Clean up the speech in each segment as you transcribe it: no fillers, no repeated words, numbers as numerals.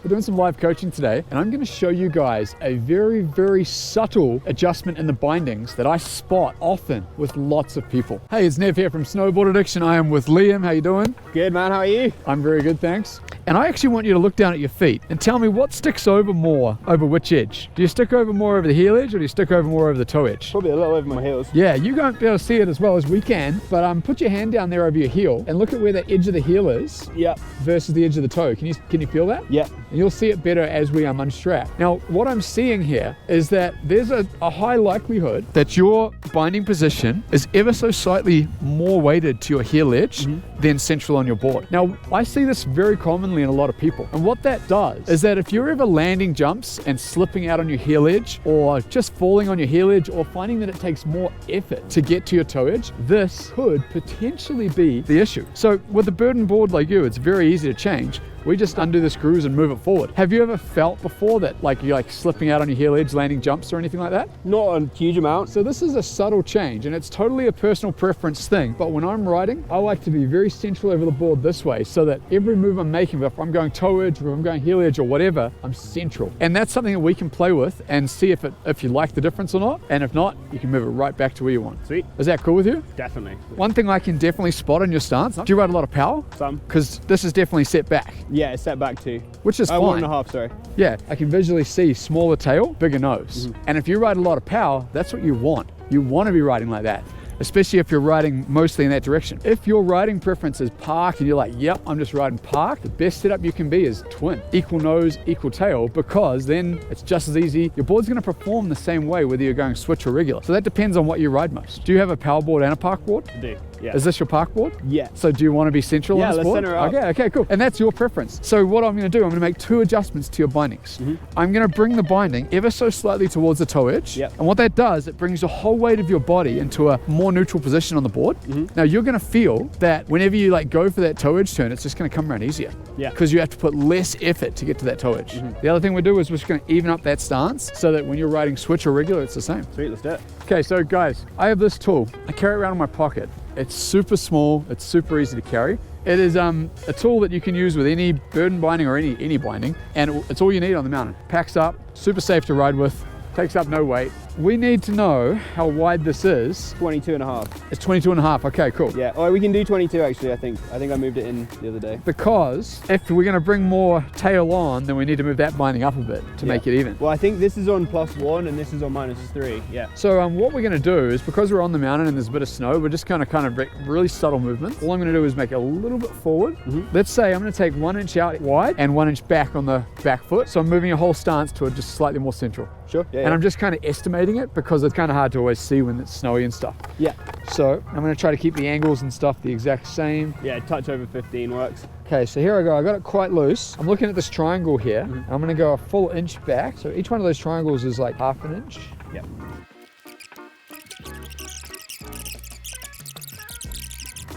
We're doing some live coaching today, and I'm going to show you guys a very, very subtle adjustment in the bindings that I spot often with lots of people. Hey, it's Nev here from Snowboard Addiction. I am with Liam. How you doing? Good, man. How are you? I'm very good, thanks. And I actually want you to look down at your feet and tell me what sticks over more over which edge. Do you stick over more over the heel edge, or do you stick over more over the toe edge? Probably a little over my heels. Yeah, you won't be able to see it as well as we can, but put your hand down there over your heel and look at where the edge of the heel is. Yep. Versus the edge of the toe. Can you feel that? Yeah. And you'll see it better as we unstrap. Now, what I'm seeing here is that there's a high likelihood that your binding position is ever so slightly more weighted to your heel edge than central on your board. Now, I see this very commonly in a lot of people. And what that does is that if you're ever landing jumps and slipping out on your heel edge, or just falling on your heel edge, or finding that it takes more effort to get to your toe edge, this could potentially be the issue. So with a burden board like you, it's very easy to change. We just undo the screws and move it forward. Have you ever felt before that you're slipping out on your heel edge, landing jumps or anything like that? Not a huge amount. So this is a subtle change, and it's totally a personal preference thing. But when I'm riding, I like to be very central over the board this way, so that every move I'm making, if I'm going toe edge or if I'm going heel edge or whatever, I'm central. And that's something that we can play with and see if you like the difference or not. And if not, you can move it right back to where you want. Sweet. Is that cool with you? Definitely. One thing I can definitely spot on your stance, do you ride a lot of power? Some. Because this is definitely set back. Yeah, it's set back too. Which is fine. 1.5, sorry. Yeah, I can visually see smaller tail, bigger nose. And if you ride a lot of power, that's what you want. You want to be riding like that, especially if you're riding mostly in that direction. If your riding preference is park and you're like, yep, I'm just riding park, the best setup you can be is twin. Equal nose, equal tail, because then it's just as easy. Your board's going to perform the same way whether you're going switch or regular. So that depends on what you ride most. Do you have a power board and a park board? I do, yeah. Is this your park board? Yeah. So do you want to be central on this board? Yeah, let's center it up. Okay, cool. And that's your preference. So what I'm going to do, I'm going to make two adjustments to your bindings. I'm going to bring the binding ever so slightly towards the toe edge. Yep. And what that does, it brings the whole weight of your body into a more neutral position on the board. Now you're going to feel that whenever you go for that toe edge turn, it's just going to come around easier. Yeah. Because you have to put less effort to get to that toe edge. The other thing we do is we're just going to even up that stance so that when you're riding switch or regular, it's the same. Sweet, let's do it. Okay, so guys, I have this tool. I carry it around in my pocket. It's super small, it's super easy to carry. It is a tool that you can use with any burden binding or any binding, and it's all you need on the mountain. Packs up, super safe to ride with, takes up no weight. We need to know how wide this is. 22.5. It's 22.5, okay, cool. Yeah, or we can do 22 actually, I think. I think I moved it in the other day. Because if we're gonna bring more tail on, then we need to move that binding up a bit to make it even. Well, I think this is on +1 and this is on -3, yeah. So what we're gonna do is, because we're on the mountain and there's a bit of snow, we're just gonna kind of really subtle movements. All I'm gonna do is make it a little bit forward. Let's say I'm gonna take 1 inch out wide and 1 inch back on the back foot. So I'm moving a whole stance to it just slightly more central. Sure, yeah. And I'm just kind of estimating it because it's kind of hard to always see when it's snowy and stuff. Yeah. So I'm going to try to keep the angles and stuff the exact same. Yeah, touch over 15 works. Okay, so here I go. I got it quite loose. I'm looking at this triangle here. I'm going to go a full inch back. So each one of those triangles is like half an inch. Yeah.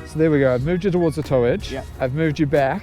So there we go. I've moved you towards the toe edge. Yeah. I've moved you back.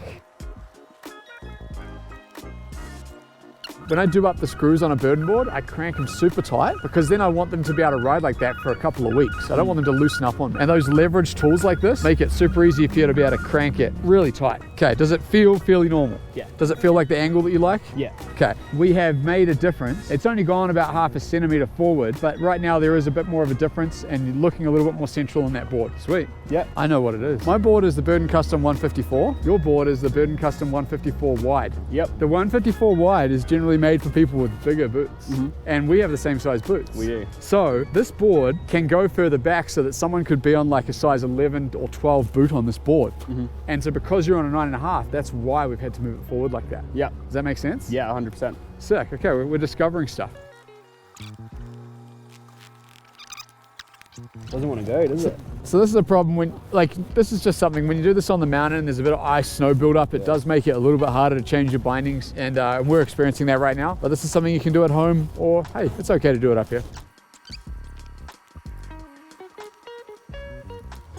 When I do up the screws on a burden board, I crank them super tight because then I want them to be able to ride like that for a couple of weeks. I don't want them to loosen up on me. And those leverage tools like this make it super easy for you to be able to crank it really tight. Okay, does it feel fairly normal? Yeah. Does it feel like the angle that you like? Yeah. Okay, we have made a difference. It's only gone about 1/2 centimeter forward, but right now there is a bit more of a difference and you're looking a little bit more central on that board. Sweet. Yeah. I know what it is. My board is the Burden Custom 154. Your board is the Burden Custom 154 wide. Yep. The 154 wide is generally made for people with bigger boots. And we have the same size boots. We do. So this board can go further back so that someone could be on like a size 11 or 12 boot on this board. And so because you're on a 9.5, that's why we've had to move it forward like that. Yeah. Does that make sense? Yeah, 100%. Sick. Okay, we're discovering stuff. Doesn't want to go, does it? So this is a problem when, this is just something, when you do this on the mountain and there's a bit of ice, snow buildup, it does make it a little bit harder to change your bindings, and we're experiencing that right now. But this is something you can do at home, or hey, it's okay to do it up here.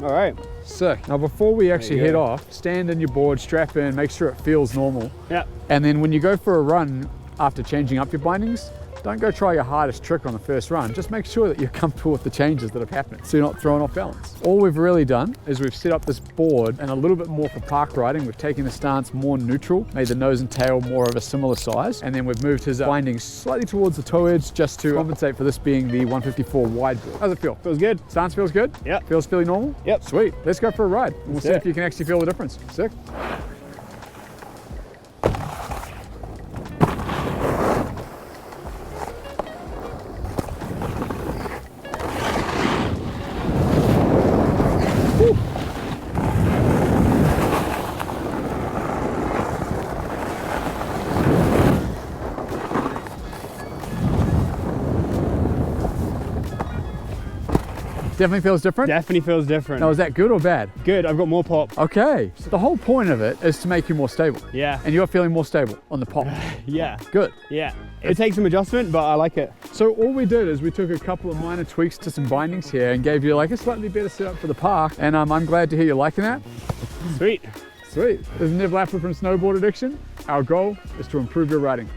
All right. Sick. Now before we actually head off, stand in your board, strap in, make sure it feels normal. Yeah. And then when you go for a run after changing up your bindings, don't go try your hardest trick on the first run. Just make sure that you're comfortable with the changes that have happened so you're not thrown off balance. All we've really done is we've set up this board and a little bit more for park riding. We've taken the stance more neutral, made the nose and tail more of a similar size, and then we've moved his binding slightly towards the toe edge just to compensate for this being the 154 wide board. How's it feel? Feels good. Stance feels good? Yep. Feels fairly normal? Yep. Sweet. Let's go for a ride. We'll see if you can actually feel the difference. Sick. Definitely feels different? Definitely feels different. Now, is that good or bad? Good, I've got more pop. Okay, so the whole point of it is to make you more stable. Yeah. And you're feeling more stable on the pop. Yeah. Good. Yeah. It takes some adjustment, but I like it. So all we did is we took a couple of minor tweaks to some bindings here and gave you like a slightly better setup for the park. And I'm glad to hear you're liking that. Sweet. Sweet. This is Nev Laffer from Snowboard Addiction. Our goal is to improve your riding.